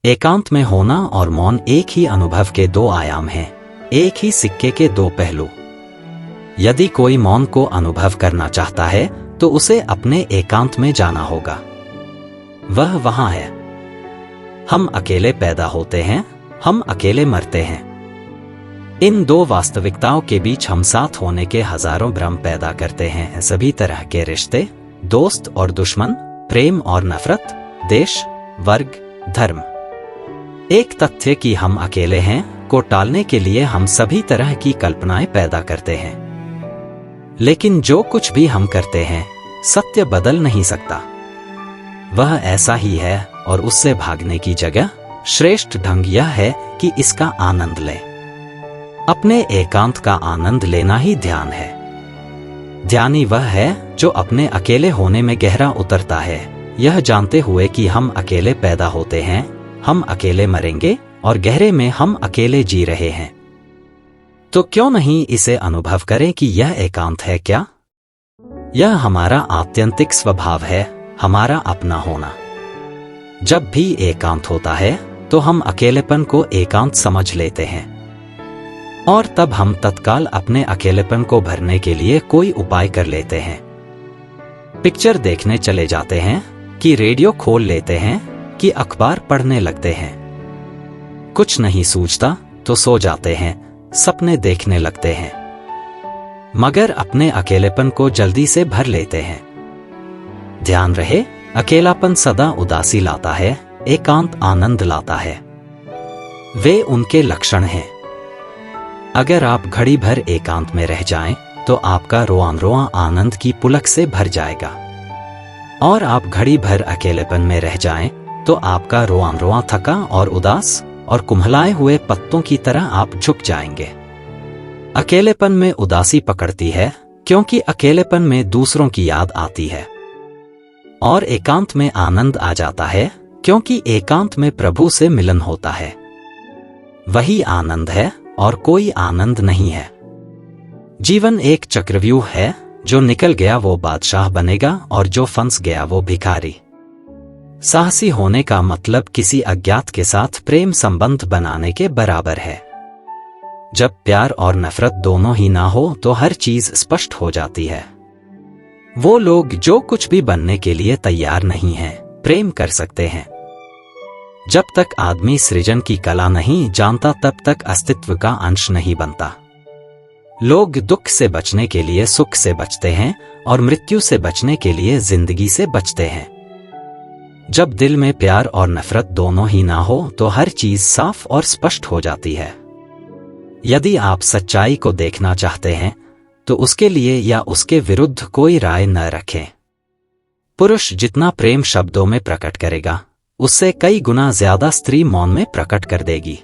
एकांत में होना और मौन एक ही अनुभव के दो आयाम हैं, एक ही सिक्के के दो पहलू। यदि कोई मौन को अनुभव करना चाहता है तो उसे अपने एकांत में जाना होगा। वह वहां है। हम अकेले पैदा होते हैं, हम अकेले मरते हैं। इन दो वास्तविकताओं के बीच हम साथ होने के हजारों भ्रम पैदा करते हैं। सभी तरह के रिश्ते, दोस्त और दुश्मन, प्रेम और नफरत, देश, वर्ग, धर्म। एक तथ्य कि हम अकेले हैं को टालने के लिए हम सभी तरह की कल्पनाएं पैदा करते हैं। लेकिन जो कुछ भी हम करते हैं, सत्य बदल नहीं सकता। वह ऐसा ही है और उससे भागने की जगह श्रेष्ठ ढंग यह है कि इसका आनंद लें। अपने एकांत का आनंद लेना ही ध्यान है। ध्यानी वह है जो अपने अकेले होने में गहरा उतरता है, यह जानते हुए कि हम अकेले पैदा होते हैं, हम अकेले मरेंगे और गहरे में हम अकेले जी रहे हैं। तो क्यों नहीं इसे अनुभव करें कि यह एकांत है क्या? यह हमारा आत्यंतिक स्वभाव है, हमारा अपना होना। जब भी एकांत होता है तो हम अकेलेपन को एकांत समझ लेते हैं और तब हम तत्काल अपने अकेलेपन को भरने के लिए कोई उपाय कर लेते हैं। पिक्चर देखने चले जाते हैं, कि रेडियो खोल लेते हैं, कि अखबार पढ़ने लगते हैं। कुछ नहीं सूझता तो सो जाते हैं, सपने देखने लगते हैं, मगर अपने अकेलेपन को जल्दी से भर लेते हैं। ध्यान रहे, अकेलापन सदा उदासी लाता है, एकांत आनंद लाता है। वे उनके लक्षण हैं। अगर आप घड़ी भर एकांत में रह जाएं, तो आपका रोआं रोआं आनंद की पुलक से भर जाएगा। और आप घड़ी भर अकेलेपन में रह जाएं, तो आपका रोआं रोआं थका और उदास और कुम्हलाए हुए पत्तों की तरह आप झुक जाएंगे। अकेलेपन में उदासी पकड़ती है क्योंकि अकेलेपन में दूसरों की याद आती है, और एकांत में आनंद आ जाता है क्योंकि एकांत में प्रभु से मिलन होता है। वही आनंद है और कोई आनंद नहीं है। जीवन एक चक्रव्यूह है, जो निकल गया वो बादशाह बनेगा और जो फंस गया वो भिखारी। साहसी होने का मतलब किसी अज्ञात के साथ प्रेम संबंध बनाने के बराबर है। जब प्यार और नफरत दोनों ही ना हो तो हर चीज स्पष्ट हो जाती है। वो लोग जो कुछ भी बनने के लिए तैयार नहीं हैं, प्रेम कर सकते हैं। जब तक आदमी सृजन की कला नहीं जानता, तब तक अस्तित्व का अंश नहीं बनता। लोग दुख से बचने के लिए सुख से बचते हैं और मृत्यु से बचने के लिए जिंदगी से बचते हैं। जब दिल में प्यार और नफरत दोनों ही ना हो तो हर चीज साफ और स्पष्ट हो जाती है। यदि आप सच्चाई को देखना चाहते हैं तो उसके लिए या उसके विरुद्ध कोई राय न रखें। पुरुष जितना प्रेम शब्दों में प्रकट करेगा, उससे कई गुना ज्यादा स्त्री मौन में प्रकट कर देगी।